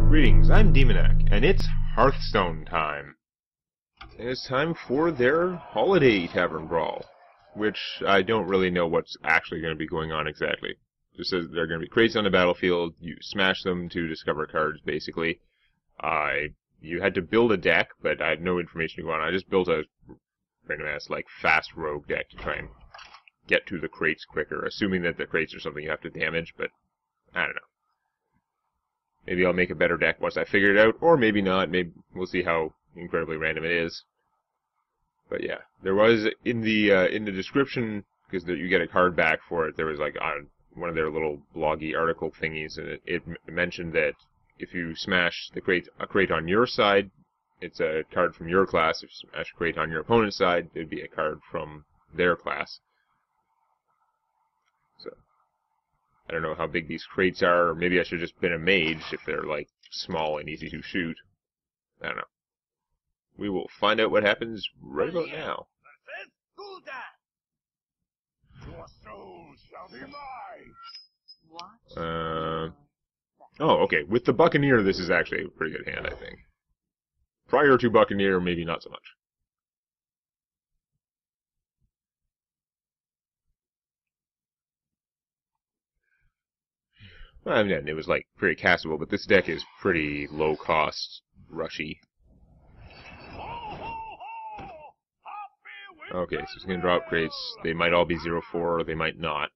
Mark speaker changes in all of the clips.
Speaker 1: Greetings, I'm Demonac, and it's Hearthstone time. And it's time for their holiday Tavern Brawl, which I don't really know what's actually going to be going on exactly. It just says there are going to be crates on the battlefield, you smash them to discover cards, basically. You had to build a deck, but I had no information to go on. I just built a random-ass, fast rogue deck to try and get to the crates quicker, assuming that the crates are something you have to damage, but I don't know. Maybe I'll make a better deck once I figure it out, or maybe not. Maybe we'll see how incredibly random it is. But yeah, there was in the description, because you get a card back for it. There was on one of their little bloggy article thingies, and it mentioned that if you smash a crate on your side, it's a card from your class. If you smash a crate on your opponent's side, it'd be a card from their class. So I don't know how big these crates are, or maybe I should have just been a mage if they're, small and easy to shoot. I don't know. We will find out what happens right about now.
Speaker 2: Your soul shall be mine.
Speaker 1: Oh, okay. With the Buccaneer, this is actually a pretty good hand, I think. Prior to Buccaneer, maybe not so much. I mean, it was, pretty castable, but this deck is pretty low-cost, rushy. Okay, so it's going to drop crates. They might all be 0-4, or they might not.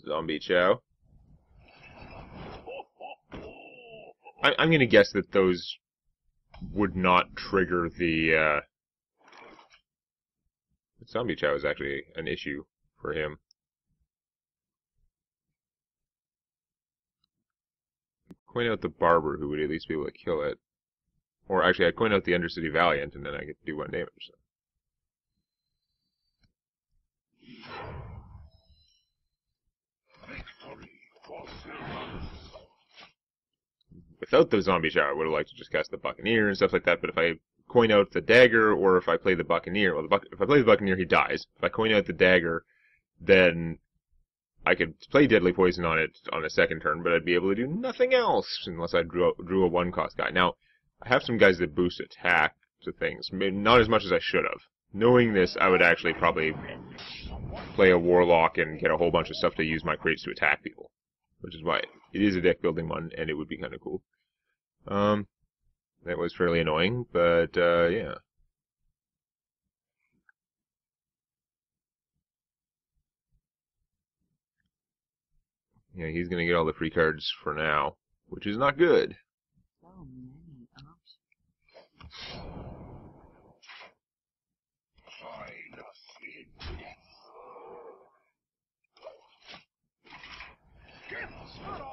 Speaker 1: Zombie Chow. I'm going to guess that those would not trigger the... Zombie Chow is actually an issue for him. Coin out the Barber, who would at least be able to kill it. Or actually, I'd coin out the Undercity Valiant, and then I get to do 1 damage. So. Without the Zombie Chow, I would have liked to just cast the Buccaneer and stuff like that, but if I coin out the Dagger, or if I play the Buccaneer, well, if I play the Buccaneer, he dies. If I coin out the Dagger, then I could play Deadly Poison on it on the second turn, but I'd be able to do nothing else unless I drew a 1-cost guy. Now, I have some guys that boost attack to things, maybe not as much as I should have. Knowing this, I would actually probably play a Warlock and get a whole bunch of stuff to use my crates to attack people. Which is why it is a deck building one, and it would be kind of cool. That was fairly annoying, but, yeah. Yeah, he's gonna get all the free cards for now, which is not good.
Speaker 3: So many options.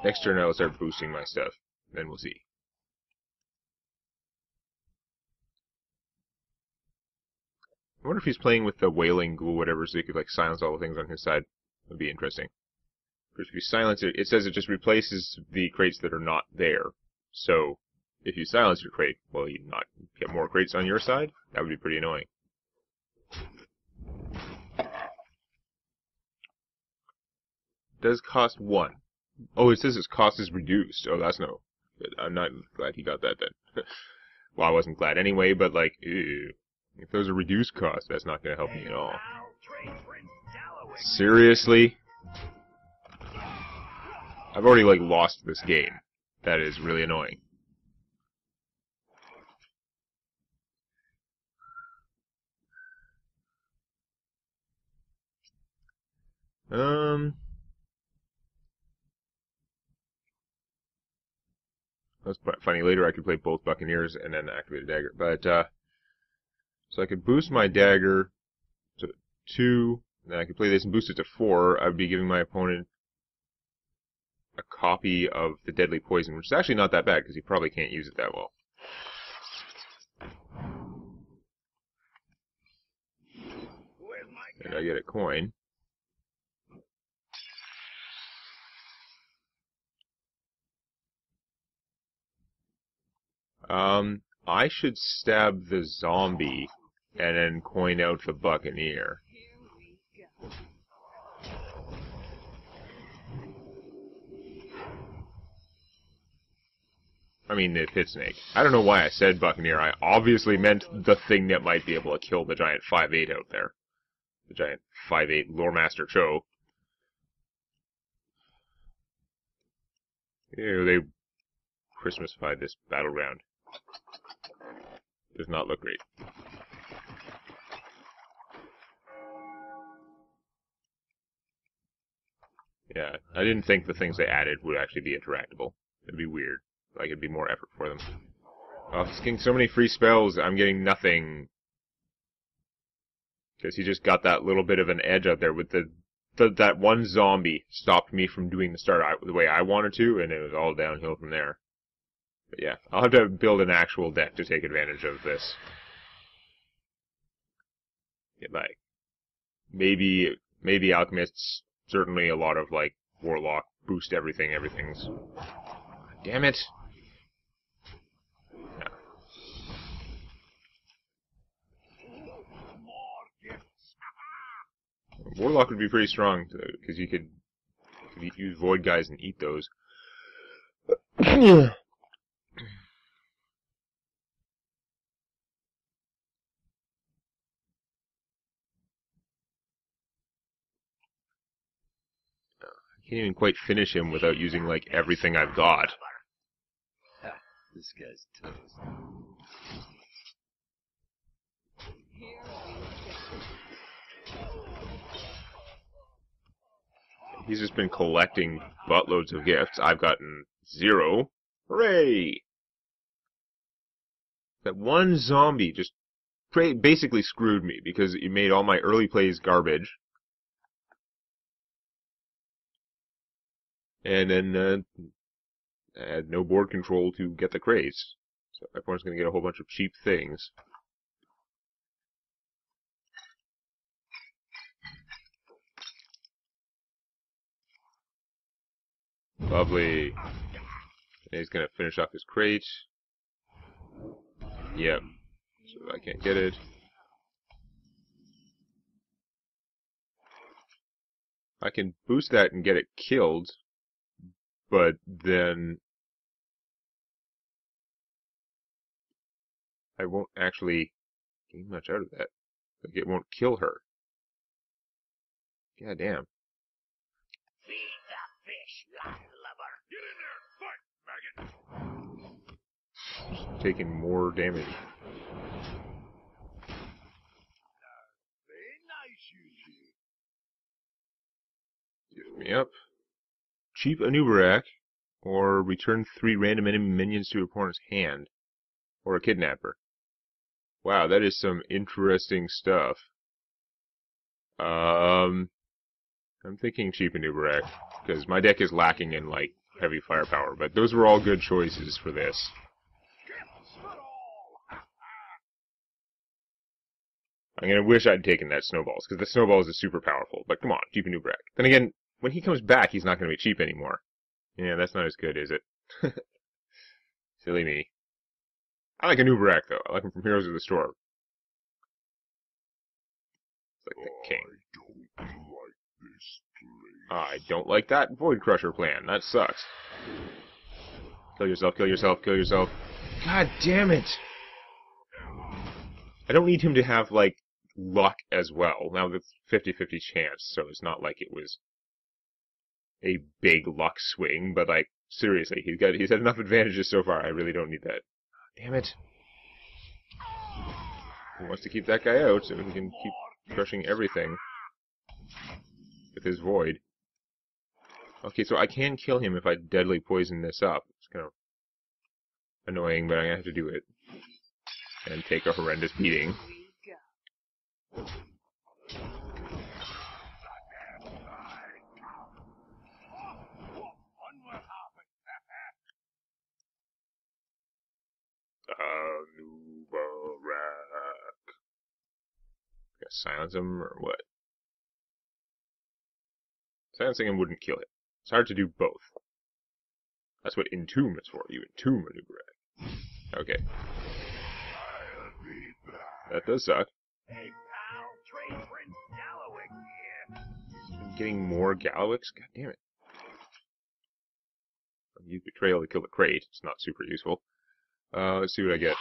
Speaker 1: Next turn I'll start boosting my stuff, then we'll see. I wonder if he's playing with the Wailing Ghoul, whatever, so he could, silence all the things on his side. That'd be interesting. Because if you silence it, it says it just replaces the crates that are not there. So, if you silence your crate, will you not get more crates on your side? That would be pretty annoying. Does cost 1. Oh, it says its cost is reduced. Oh, that's no good. I'm not glad he got that then. Well, I wasn't glad anyway, but ew. If there's a reduced cost, that's not going to help me at all. Seriously? I've already, lost this game. That is really annoying. That's funny. Later I could play both Buccaneers and then activate a Dagger. But, so I could boost my Dagger to 2, then I could play this and boost it to 4. I would be giving my opponent a copy of the Deadly Poison, which is actually not that bad, because he probably can't use it that well. And I get a coin. I should stab the zombie and then coin out the Buccaneer. I mean, the pit snake. I don't know why I said Buccaneer. I obviously meant the thing that might be able to kill the giant 5/8 out there. The giant 5/8 Loremaster Cho. Ew, they Christmasified this battleground. Does not look great. Yeah, I didn't think the things they added would actually be interactable. It'd be weird. Like, it'd be more effort for them. Oh, he's getting so many free spells, I'm getting nothing. Because he just got that little bit of an edge out there with that one zombie stopped me from doing the start the way I wanted to, and it was all downhill from there. But yeah, I'll have to build an actual deck to take advantage of this. Yeah, like, maybe Alchemists, certainly a lot of, like, Warlock, boost everything, everything's... Damn it! Yeah. Warlock would be pretty strong, because you could use Void Guys and eat those. I can't even quite finish him without using, like, everything I've got.
Speaker 4: This guy's toast.
Speaker 1: He's just been collecting buttloads of gifts. I've gotten 0. Hooray! That one zombie just basically screwed me because it made all my early plays garbage. And then I had no board control to get the craze. So everyone's going to get a whole bunch of cheap things. Lovely. And he's going to finish off his crate. Yep. So I can't get it. I can boost that and get it killed, but then I won't actually gain much out of that. Like, it won't kill her. God damn.
Speaker 2: Feed the fish, land lubber. Get in there, fight, maggot.
Speaker 1: Taking more damage.
Speaker 2: Very nice, you
Speaker 1: Give me up. Cheap Anubarak, or return 3 random enemy minions to your opponent's hand. Or a kidnapper. Wow, that is some interesting stuff. I'm thinking cheap Anubarak, because my deck is lacking in, like, heavy firepower, but those were all good choices for this. I'm gonna wish I'd taken that Snowballs, because the Snowballs is super powerful, but come on, cheap Anubarak. Then again, when he comes back, he's not gonna be cheap anymore. Yeah, that's not as good, is it? Silly me. I like Anubarak, though. I like him from Heroes of the Storm. It's like the king. I don't like that Void Crusher plan. That sucks. Kill yourself, kill yourself, kill yourself. God damn it! I don't need him to have, like, luck as well. Now, that's 50-50 chance, so it's not like it was a big luck swing, but, like, seriously, he's had enough advantages so far. I really don't need that. Damn it. He wants to keep that guy out so he can keep crushing everything with his Void. Okay, so I can kill him if I deadly poison this up. It's kind of annoying, but I'm gonna have to do it. And take a horrendous beating. Gotta silence him, or what? Silencing him wouldn't kill him. It's hard to do both. That's what Entomb is for. You entomb Anubarak. Okay. That does suck.
Speaker 2: Hey, pal, trade Prince Gallowix here.
Speaker 1: I'm getting more Gallowix? God damn it. use Betrayal to kill the crate. It's not super useful. Let's see what I get.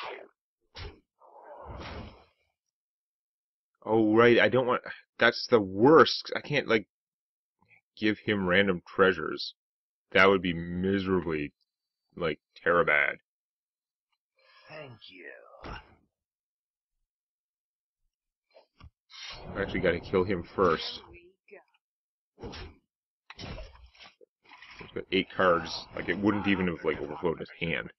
Speaker 1: Oh, right, I don't want... That's the worst. I can't, like, give him random treasures. That would be miserably, like, terribad.
Speaker 2: Thank you.
Speaker 1: I actually gotta kill him first.
Speaker 3: Here we go.
Speaker 1: He's got 8 cards. Like, it wouldn't even have, like, overflowed his hand.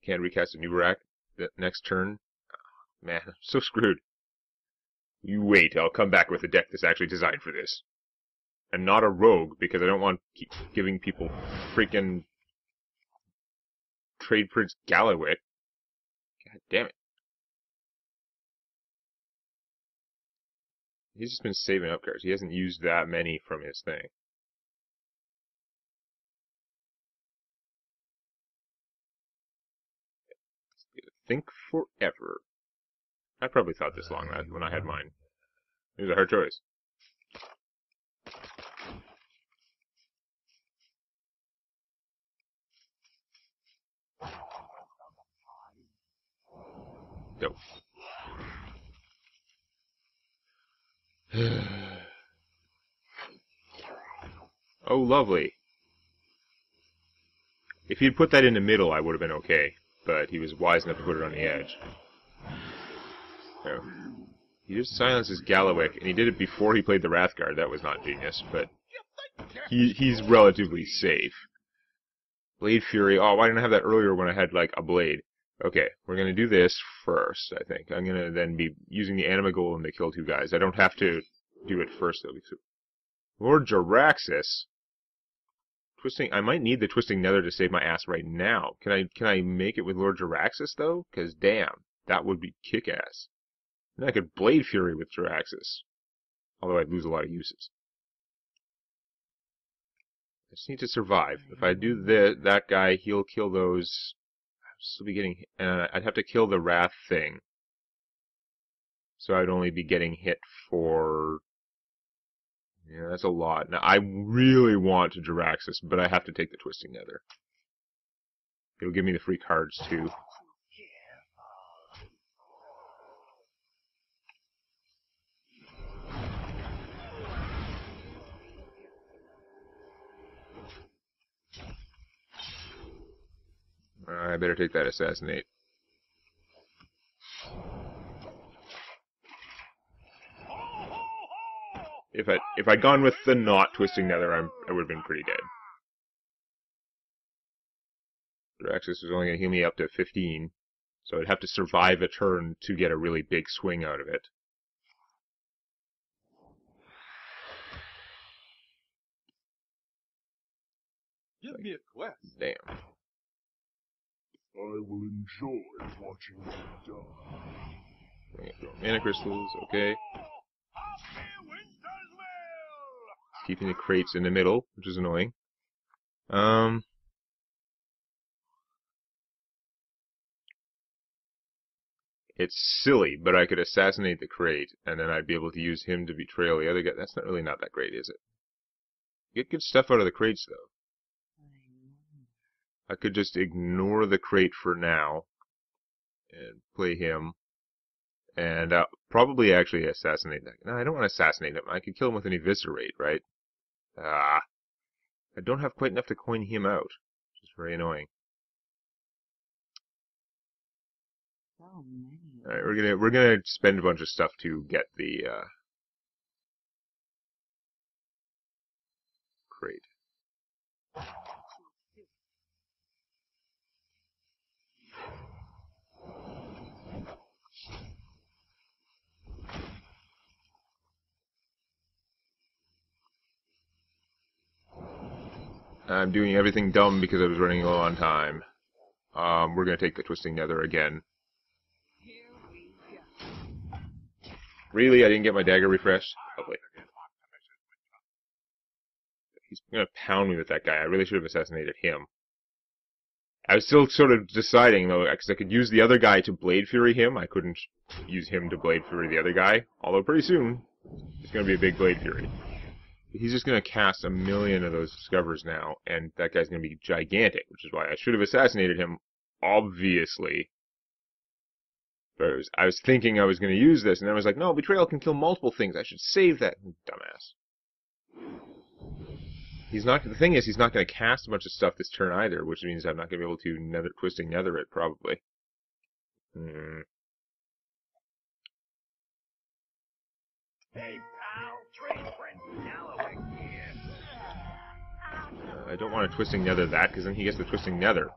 Speaker 1: Can't recast a new rack the next turn. Oh, man, I'm so screwed. You wait, I'll come back with a deck that's actually designed for this. And not a rogue, because I don't want to keep giving people freaking Trade Prince Galawick. God damn it. He's just been saving up cards. He hasn't used that many from his thing. Think forever. I probably thought this long when I had mine. It was a hard choice. Dope. Oh, lovely. If he'd put that in the middle, I would have been okay. But he was wise enough to put it on the edge. So, he just silences Galawick, and he did it before he played the Wrathguard. That was not genius, but he's relatively safe. Blade Fury. Oh, why didn't I have that earlier when I had, like, a blade? Okay, we're going to do this first, I think. I'm going to then be using the Anima Golem to kill 2 guys. I don't have to do it first, though. Lord Jaraxxus. Twisting. I might need the Twisting Nether to save my ass right now. Can I make it with Lord Jaraxxus, though? Because, damn, that would be kick-ass. Then I could Blade Fury with Jaraxxus. Although I'd lose a lot of uses. I just need to survive. If I do that guy, he'll kill those... I'd still be getting... I'd have to kill the Wrath thing. So I'd only be getting hit for... Yeah, that's a lot. Now, I really want to Jaraxxus, but I have to take the Twisting Nether. It'll give me the free cards, too. I better take that Assassinate. If I'd gone with the not Twisting Nether, I would have been pretty dead. Jaraxxus was only going to heal me up to 15, so I'd have to survive a turn to get a really big swing out of it.
Speaker 2: Give me a quest.
Speaker 1: Damn.
Speaker 2: I will enjoy watching you die.
Speaker 1: Mana crystals, okay. Keeping the crates in the middle, which is annoying. It's silly, but I could assassinate the crate, and then I'd be able to use him to betrayal the other guy. That's not really not that great, is it? Get good stuff out of the crates, though. I could just ignore the crate for now, and play him, and probably actually assassinate that. No, I don't want to assassinate him. I could kill him with an Eviscerate, right? I don't have quite enough to coin him out, which is very annoying.
Speaker 3: So many.
Speaker 1: All right, we're gonna spend a bunch of stuff to get the crate. I'm doing everything dumb because I was running low on time. We're gonna take the Twisting Nether again.
Speaker 3: Here we go.
Speaker 1: Really? I didn't get my dagger refreshed? Lovely. He's gonna pound me with that guy. I really should have assassinated him. I was still sort of deciding, though, because I could use the other guy to Blade Fury him. I couldn't use him to Blade Fury the other guy. Although pretty soon, it's gonna be a big Blade Fury. He's just going to cast a million of those Discovers now, and that guy's going to be gigantic, which is why I should have assassinated him, obviously. But I was thinking I was going to use this, and then I was like, no, Betrayal can kill multiple things. I should save that. Dumbass. The thing is, he's not going to cast a bunch of stuff this turn either, which means I'm not going to be able to Twisting Nether it, probably.
Speaker 2: Hey, pal, trade friend Galloway here.
Speaker 1: I don't want to Twisting Nether that, because then he gets the Twisting Nether.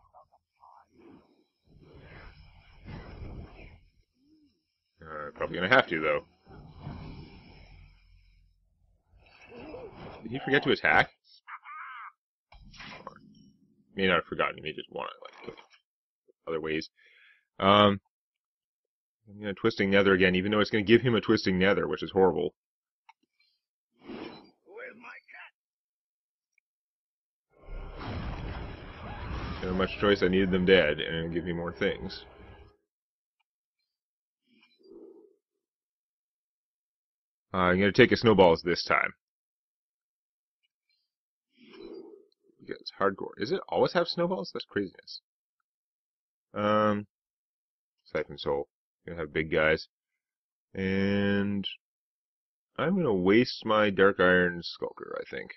Speaker 1: Probably going to have to, though. Did he forget to attack? He may not have forgotten. He may just want to, like, other ways. I'm going to Twisting Nether again, even though it's going to give him a Twisting Nether, which is horrible.
Speaker 2: Where's my cat?
Speaker 1: Not much choice. I needed them dead, and it'll give me more things. I'm going to take a Snowballs this time. Because it's hardcore. Does it always have Snowballs? That's craziness. Siphon Soul. Gonna have big guys. And I'm gonna waste my Dark Iron Skulker, I think.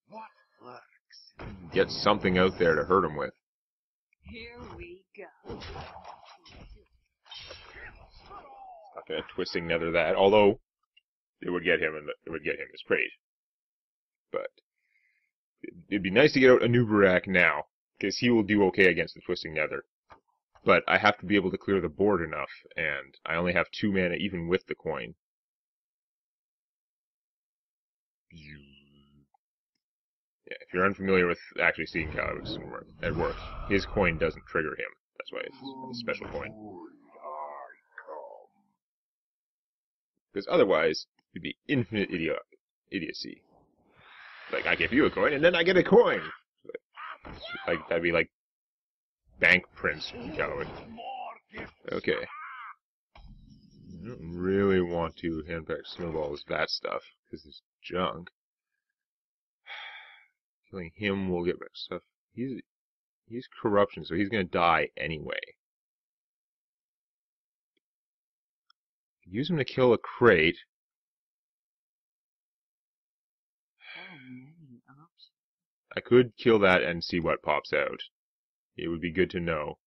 Speaker 2: What lurks?
Speaker 1: Get something out there to hurt him with.
Speaker 3: Here we go.
Speaker 1: Not gonna Twisting Nether that, although it would get him his crate. But it'd be nice to get out a Nubarak now, because he will do okay against the Twisting Nether. But I have to be able to clear the board enough, and I only have 2 mana even with the coin. Yeah, if you're unfamiliar with actually seeing how it works, his coin doesn't trigger him. That's why it's a special coin. Because otherwise, it'd be infinite idiocy. Like, I give you a coin, and then I get a coin! Like, that'd be like Bank Prince Coward. Okay. I don't really want to handpack Snowballs that stuff, because it's junk. Killing him will get back stuff. He's corruption, so he's gonna die anyway. Use him to kill a crate.
Speaker 3: So many options.
Speaker 1: I could kill that and see what pops out. It would be good to know.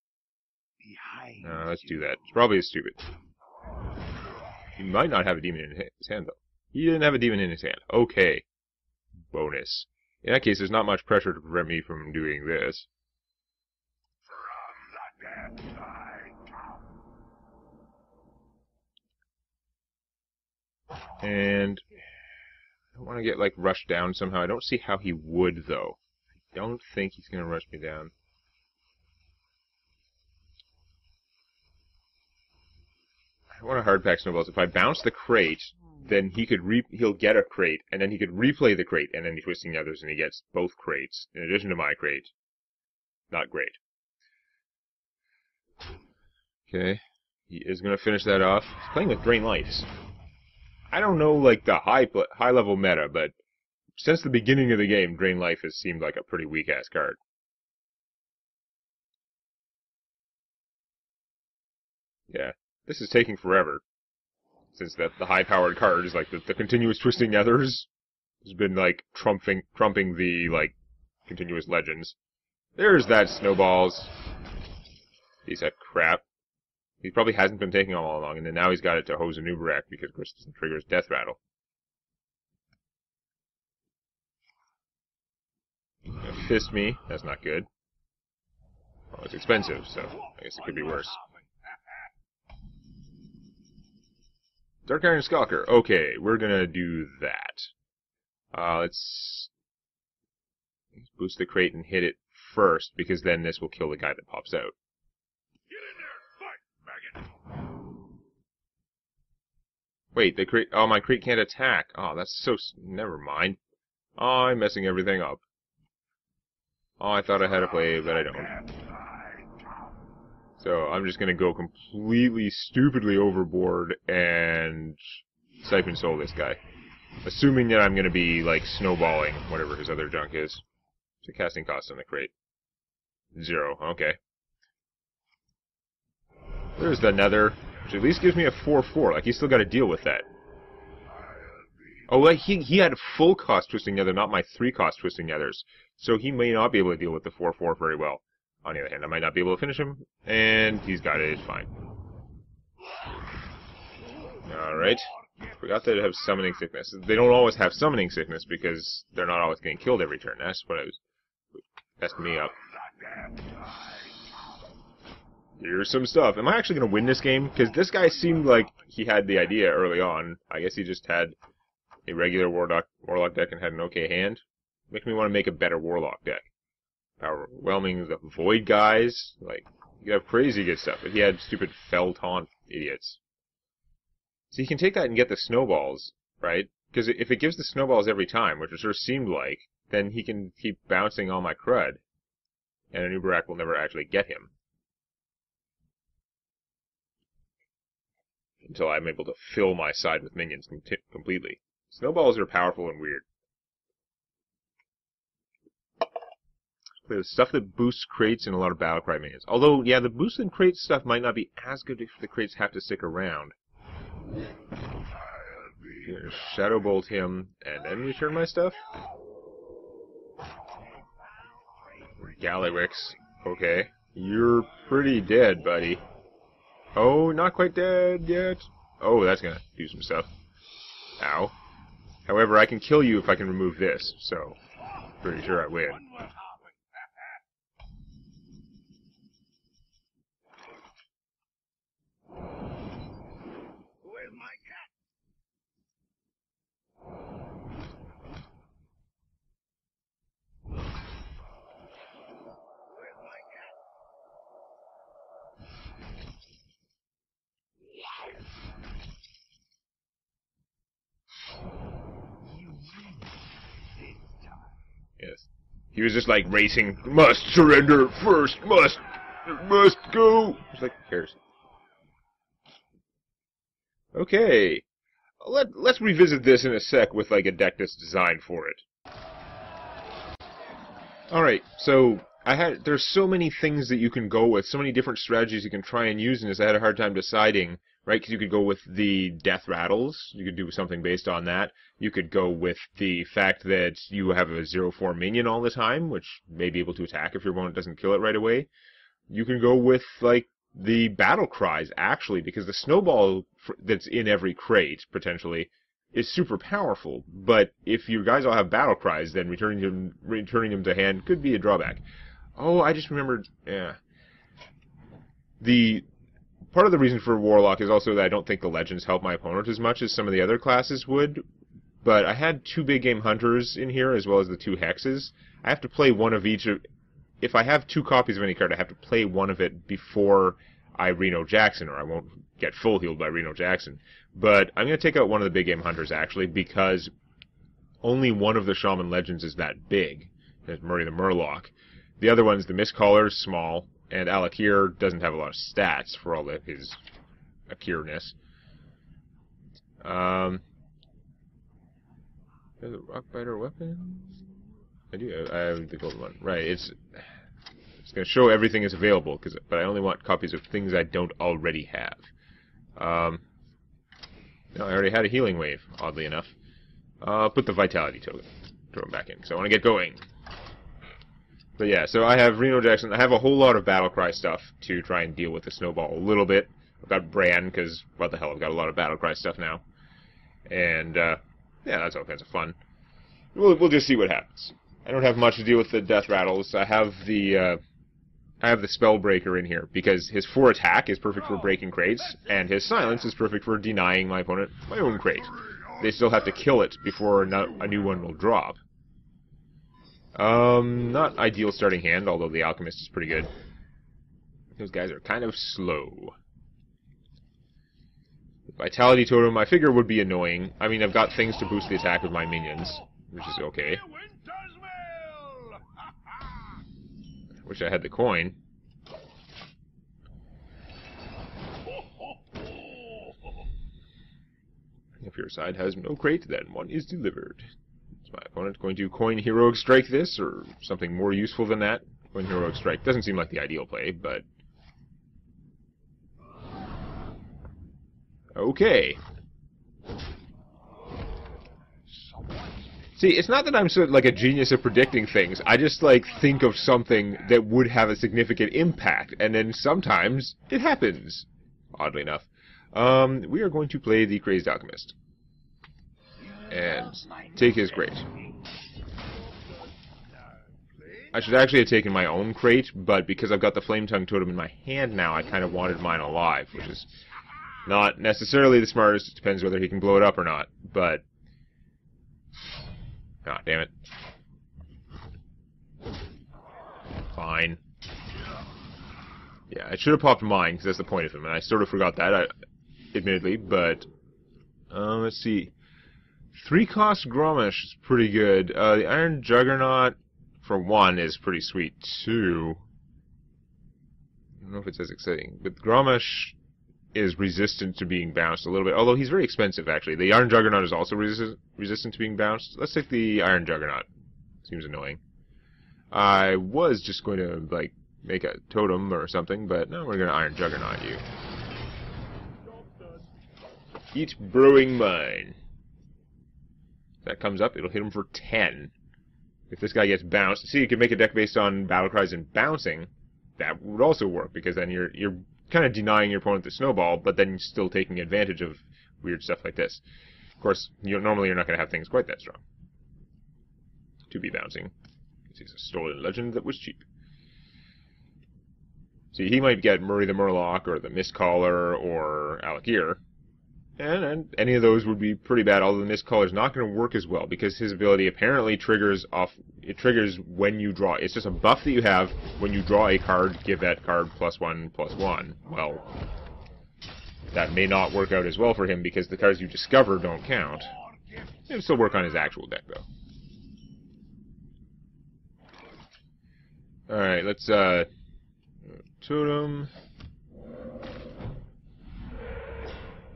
Speaker 2: Behind
Speaker 1: Let's do that. It's probably stupid. He might not have a demon in his hand, though. He didn't have a demon in his hand. Okay. Bonus. In that case, there's not much pressure to prevent me from doing this.
Speaker 2: From the dead side.
Speaker 1: And I don't want to get, like, rushed down somehow. I don't see how he would, though. I don't think he's going to rush me down. I want to hardpack Snowballs. If I bounce the crate, then he'll get a crate, and then he could replay the crate, and then he's Twisting Others, and he gets both crates, in addition to my crate. Not great. Okay. He is going to finish that off. He's playing with Drain Lives. I don't know, like, the high-level meta, but since the beginning of the game, Drain Life has seemed like a pretty weak-ass card. Yeah. This is taking forever. Since the high-powered card is, like, the continuous Twisting Nethers has been, like, trumping the, like, continuous Legends. There's that Snowballs. Piece of crap. He probably hasn't been taking all along, and then now he's got it to hose a Nubarak because, of course, it doesn't trigger his Death Rattle. Fist me. That's not good. Oh, it's expensive, so I guess it could be worse. Dark Iron Skulker. Okay, we're gonna do that. Let's boost the crate and hit it first, because then this will kill the guy that pops out.
Speaker 2: Get in there, fight, maggot.
Speaker 1: Wait, the crate. Oh, my crate can't attack. Oh, that's so. Never mind. Oh, I'm messing everything up. Oh, I thought I had a play, but I don't. So I'm just gonna go completely stupidly overboard and Siphon Soul this guy. Assuming that I'm going to be, like, snowballing whatever his other junk is. What's the casting cost on the crate? 0, okay. There's the nether, which at least gives me a 4/4. Like, he's still got to deal with that. Oh, like, he had full cost Twisting Nether, not my 3 cost Twisting Nethers. So he may not be able to deal with the 4/4 very well. On the other hand, I might not be able to finish him, and he's got it, it's fine. Alright. Forgot that it have Summoning Sickness. They don't always have Summoning Sickness because they're not always getting killed every turn. That's what I was... Messed me up. Here's some stuff. Am I actually going to win this game? Because this guy seemed like he had the idea early on. I guess he just had a regular Warlock deck and had an okay hand. Makes me want to make a better Warlock deck. Overwhelming the Void guys. Like, you have crazy good stuff. But he had stupid Fell Taunt idiots. So you can take that and get the snowballs, right? Because if it gives the snowballs every time, which it sure seemed like, then he can keep bouncing all my crud. And an Uberak will never actually get him. Until I'm able to fill my side with minions completely. Snowballs are powerful and weird. There's stuff that boosts crates and a lot of Battlecry minions. Although, yeah, the boosted crate stuff might not be as good if the crates have to stick around. Shadow Bolt him, and then return my stuff? Gallywix. Okay. You're pretty dead, buddy. Oh, not quite dead yet. Oh, that's gonna do some stuff. Ow. However, I can kill you if I can remove this, so pretty sure I win. Yes. He was just like racing. Must surrender first. Must go. It's like, who cares? Okay. Let's revisit this in a sec with like a deck that's designed for it. Alright, so there's so many things that you can go with, so many different strategies you can try and use in this. I had a hard time deciding, right? Because you could go with the Death Rattles. You could do something based on that. You could go with the fact that you have a 0/4 minion all the time, which may be able to attack if your opponent doesn't kill it right away. You can go with, like, the Battle Cries, actually, because the snowball that's in every crate, potentially, is super powerful. But if your guys all have Battle Cries, then returning them to hand could be a drawback. Oh, I just remembered, yeah. Part of the reason for Warlock is also that I don't think the Legends help my opponent as much as some of the other classes would. But I had 2 big game Hunters in here, as well as the 2 Hexes. I have to play one of each. If I have 2 copies of any card, I have to play one of it before I Reno Jackson, or I won't get full healed by Reno Jackson. But I'm going to take out one of the big game Hunters, actually, because only one of the Shaman Legends is that big. There's Murray the Murloc. The other one's the Mistcaller, small, and Alakir doesn't have a lot of stats for all of his Akirness. There's a Rockbiter weapon? I do. I have the gold one. Right, it's going to show everything is available, but I only want copies of things I don't already have. No, I already had a Healing Wave, oddly enough. Put the Vitality token. Throw him back in, because I want to get going. But yeah, so I have Reno Jackson. I have a whole lot of Battlecry stuff to try and deal with the snowball a little bit. I've got Bran, because, what the hell, I've got a lot of Battlecry stuff now. And, yeah, that's all kinds of fun. We'll just see what happens. I don't have much to deal with the Death Rattles. I have the Spellbreaker in here, because his 4 attack is perfect for breaking crates, and his silence is perfect for denying my opponent my own crate. They still have to kill it before a new one will drop. Not ideal starting hand, although the Alchemist is pretty good. Those guys are kind of slow. The Vitality Totem, I figure, would be annoying. I mean, I've got things to boost the attack of my minions, which is okay. Wish I had the coin. If your side has no crate, then one is delivered. Is my opponent going to coin Heroic Strike this, or something more useful than that? Coin Heroic Strike doesn't seem like the ideal play, but... Okay. See, it's not that I'm so, like, a genius at predicting things. I just, like, think of something that would have a significant impact, and then sometimes it happens, oddly enough. We are going to play the Crazed Alchemist. And take his crate. I should actually have taken my own crate, but because I've got the Flame Tongue Totem in my hand now, I kind of wanted mine alive, which is not necessarily the smartest. It depends whether he can blow it up or not, but... Ah, damn it. Fine. Yeah, I should have popped mine, because that's the point of him, and I sort of forgot that, admittedly, but... let's see. 3-cost Gromish is pretty good. The Iron Juggernaut, for 1, is pretty sweet, 2... I don't know if it's as exciting, but Gromish is resistant to being bounced a little bit, although he's very expensive, actually. The Iron Juggernaut is also resistant to being bounced. Let's take the Iron Juggernaut. Seems annoying. I was just going to, like, make a totem or something, but no, we're going to Iron Juggernaut you. Eat Brewing Mine. If that comes up, it'll hit him for 10. If this guy gets bounced... See, you can make a deck based on Battle Cries and bouncing. That would also work, because then you're kind of denying your opponent the snowball, but then still taking advantage of weird stuff like this. Of course, normally you're not going to have things quite that strong to be bouncing. He's a stolen legend that was cheap. See, he might get Murray the Murloc, or the Mistcaller, or Alakir, and any of those would be pretty bad, although the Mistcaller is not going to work as well, because his ability apparently triggers when you draw. It's just a buff that you have. When you draw a card, give that card +1/+1. Well, that may not work out as well for him, because the cards you discover don't count. It'll still work on his actual deck, though. Alright, let's, totem.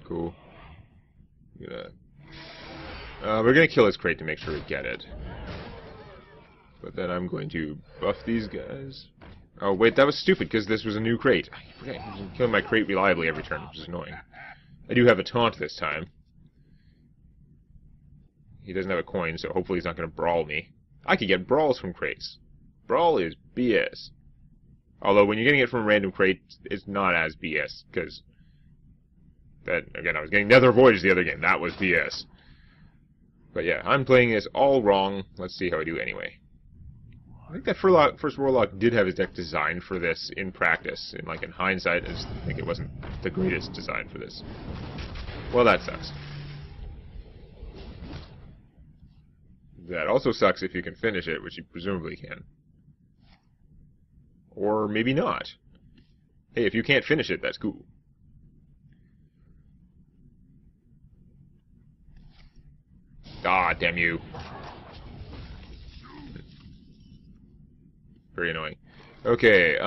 Speaker 1: Cool. We're gonna kill his crate to make sure we get it. But then I'm going to buff these guys. Oh, wait, that was stupid, because this was a new crate. I forget, I'm killing my crate reliably every turn, which is annoying. I do have a taunt this time. He doesn't have a coin, so hopefully he's not going to brawl me. I could get brawls from crates. Brawl is BS. Although, when you're getting it from a random crate, it's not as BS, because... That, again, I was getting Nether Voyage the other game. That was BS. But yeah, I'm playing this all wrong. Let's see how I do anyway. I think that first Warlock did have his deck designed for this in practice. And like in hindsight, I just think it wasn't the greatest design for this. Well, that sucks. That also sucks if you can finish it, which you presumably can. Or maybe not. Hey, if you can't finish it, that's cool. Ah, damn you. Very annoying. Okay,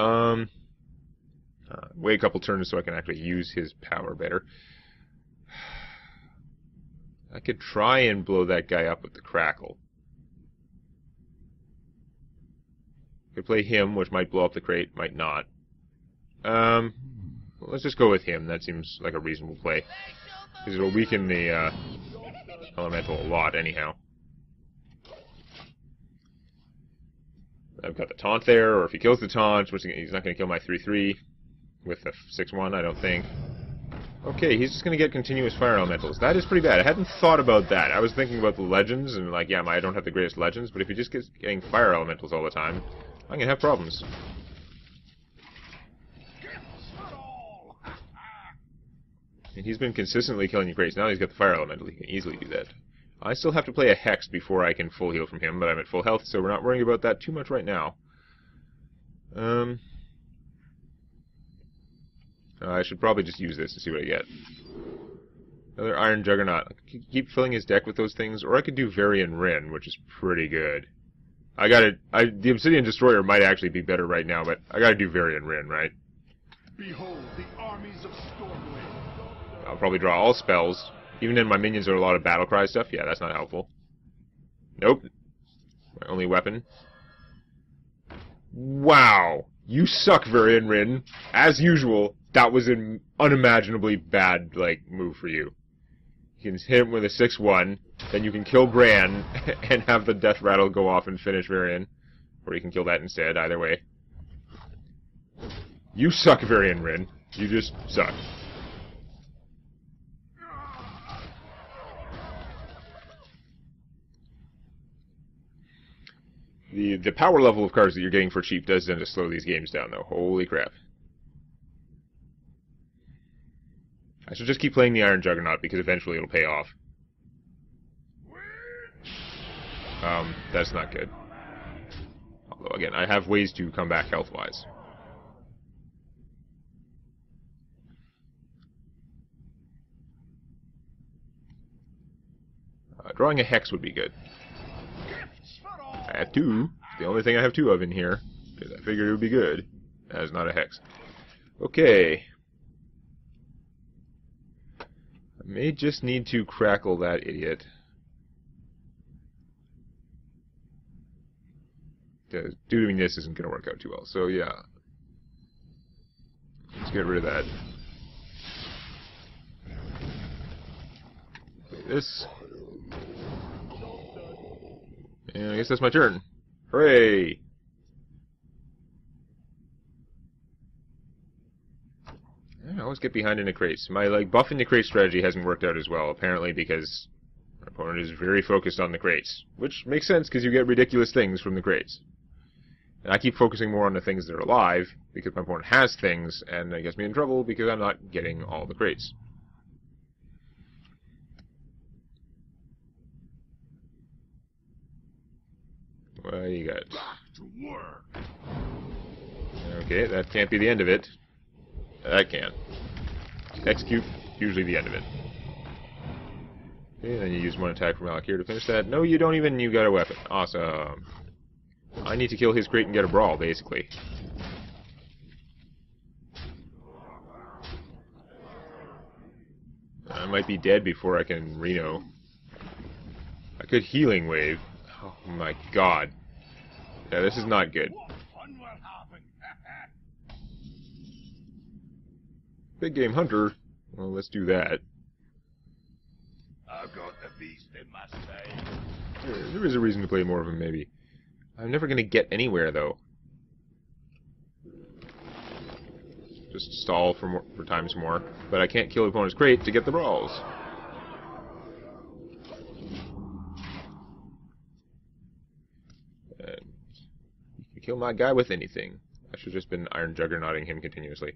Speaker 1: wait a couple turns so I can actually use his power better. I could try and blow that guy up with the Crackle. Could play him, which might blow up the crate, might not. Well, let's just go with him. That seems like a reasonable play. Because it'll weaken the, Elemental a lot, anyhow. I've got the taunt there, or if he kills the taunt, which he's not going to kill my 3/3 with the 6/1, I don't think. Okay, he's just going to get continuous fire elementals. That is pretty bad. I hadn't thought about that. I was thinking about the legends, and like, yeah, I don't have the greatest legends, but if he just gets getting fire elementals all the time, I'm going to have problems. And he's been consistently killing you crates. Now he's got the fire elemental. He can easily do that. I still have to play a Hex before I can full heal from him, but I'm at full health, so we're not worrying about that too much right now. I should probably just use this to see what I get. Another Iron Juggernaut. I could keep filling his deck with those things, or I could do Varian Rin, which is pretty good. The Obsidian Destroyer might actually be better right now, but I gotta do Varian Rin, right?
Speaker 2: Behold the armies of Stormwind.
Speaker 1: I'll probably draw all spells, Even in my minions are a lot of battle cry stuff. Yeah, that's not helpful. Nope. My only weapon. Wow. You suck, Varian Rin. As usual, that was an unimaginably bad, like, move for you. You can hit him with a 6-1, then you can kill Bran, and have the death rattle go off and finish Varian. Or you can kill that instead, either way. You suck, Varian Rin. You just suck. The power level of cards that you're getting for cheap does tend to slow these games down, though. Holy crap. I should just keep playing the Iron Juggernaut, because eventually it'll pay off. That's not good. Although, again, I have ways to come back health-wise. Drawing a Hex would be good. I have 2. It's the only thing I have 2 of in here, because I figured it would be good. As not a Hex. Okay. I may just need to crackle that idiot. Doing this isn't going to work out too well, so yeah. Let's get rid of that. Play this. And I guess that's my turn. Hooray! I always get behind in the crates. My buffing the crate strategy hasn't worked out as well, apparently because my opponent is very focused on the crates. Which makes sense because you get ridiculous things from the crates. And I keep focusing more on the things that are alive, because my opponent has things, and that gets me in trouble because I'm not getting all the crates. What do you got? Okay, that can't be the end of it. That can. Execute, usually the end of it. Okay, then you use 1 attack from Alakir to finish that. No, you don't even, you got a weapon. Awesome. I need to kill his crate and get a brawl, basically. I might be dead before I can Reno. I could Healing Wave. Oh my god. Yeah, this is not good. Big Game Hunter. Well, let's do that.
Speaker 2: I've got the beast in my sight.
Speaker 1: There is a reason to play more of him, maybe. I'm never going to get anywhere, though. Just stall for times more. But I can't kill the opponent's crate to get the brawls. And you can kill my guy with anything. I should have just been Iron Juggernauting him continuously.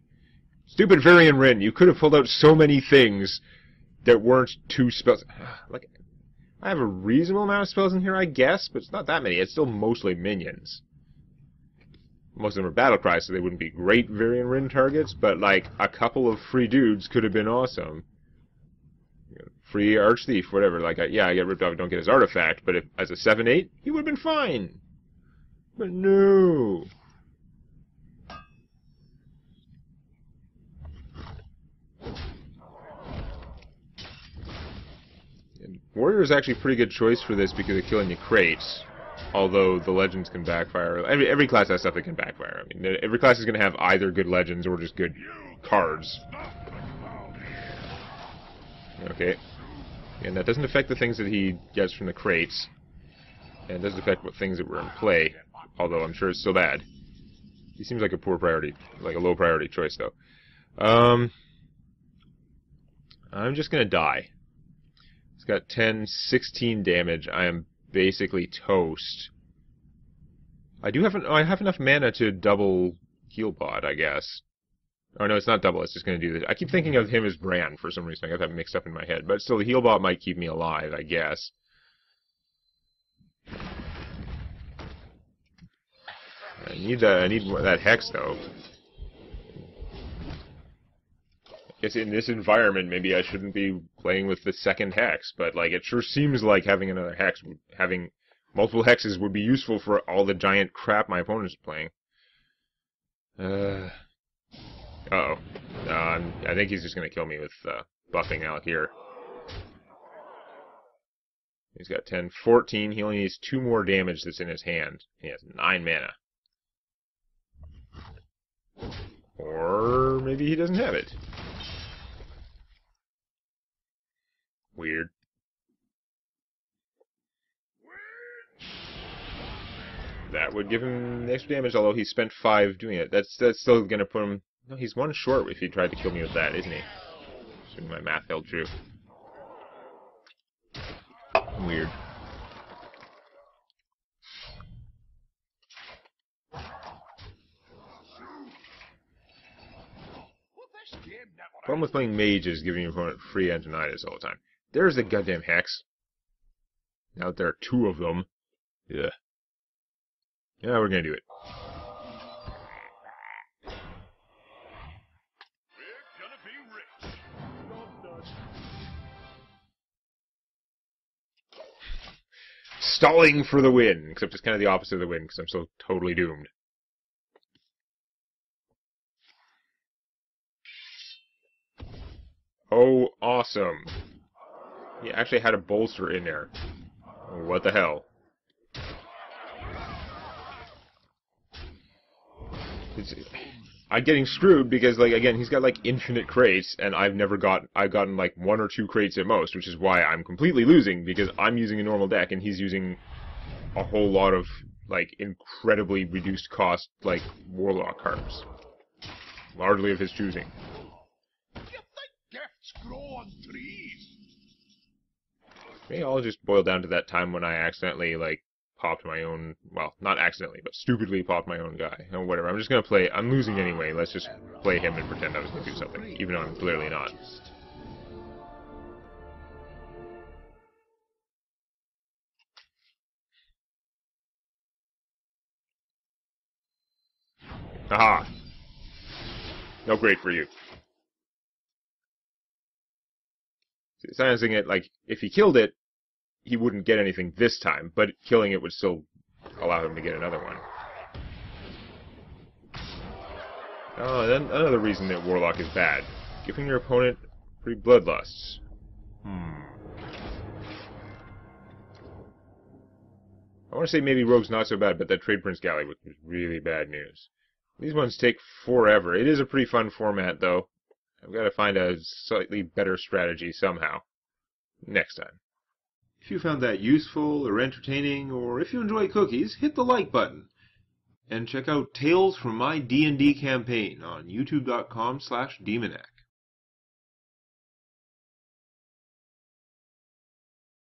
Speaker 1: Stupid Varian Rin, you could have pulled out so many things that weren't 2 spells. Like, I have a reasonable amount of spells in here, I guess, but it's not that many. It's still mostly minions. Most of them are battle cries, so they wouldn't be great Varian Rin targets, but like a couple of free dudes could have been awesome. Free Archthief, whatever. Like, yeah, I get ripped off, don't get his artifact, but if as a 7/8, he would have been fine. But no. Warrior is actually a pretty good choice for this because of killing the crates. Although the legends can backfire. Every class has stuff that can backfire. I mean, every class is going to have either good legends or just good cards. Okay. And that doesn't affect the things that he gets from the crates. And it doesn't affect what things that were in play. Although I'm sure it's still bad. He seems like a poor priority, like a low priority choice, though. I'm just going to die. It's got 10, 16 damage. I am basically toast. I have enough mana to double Healbot, I guess. Oh no, it's not double, it's just going to do this. I keep thinking of him as Bran for some reason. I got that mixed up in my head. But still, the Healbot might keep me alive, I guess. I need that Hex, though. I guess in this environment, maybe I shouldn't be playing with the second Hex, but like it sure seems like having another Hex, having multiple Hexes would be useful for all the giant crap my opponent is playing. Uh-oh. I think he's just going to kill me with buffing out here. He's got 10, 14. He only needs 2 more damage that's in his hand. He has 9 mana. Or maybe he doesn't have it. Weird. That would give him extra damage, although he spent 5 doing it. That's still going to put him... No, he's 1 short if he tried to kill me with that, isn't he? Assuming my math held true. Weird. Problem with playing mage is giving your opponent free Antonidas all the time. There's the goddamn hex. Now that there are 2 of them. Yeah. Yeah, we're gonna do it. Stalling for the win, except it's kind of the opposite of the win because I'm so totally doomed. Oh, awesome. He actually had a bolster in there. What the hell? I'm getting screwed because, like, again, he's got, like, infinite crates, and I've gotten, like, 1 or 2 crates at most, which is why I'm completely losing, because I'm using a normal deck, and he's using a whole lot of, like, incredibly reduced cost, like, Warlock cards. Largely of his choosing. May all just boil down to that time when I accidentally, like, popped my own, well, not accidentally, but stupidly popped my own guy. Oh, whatever, I'm just gonna play, I'm losing anyway, let's just play him and pretend I was gonna do something, even though I'm clearly not. Aha! No great for you. Silencing it, like, if he killed it, he wouldn't get anything this time, but killing it would still allow him to get another one. Oh, then another reason that Warlock is bad. Giving your opponent free bloodlusts. I want to say maybe Rogue's not so bad, but that Trade Prince Galley was really bad news. These ones take forever. It is a pretty fun format, though. I've got to find a slightly better strategy somehow. Next time. If you found that useful or entertaining, or if you enjoy cookies, hit the like button. And check out Tales from My D&D Campaign on youtube.com/Demonac.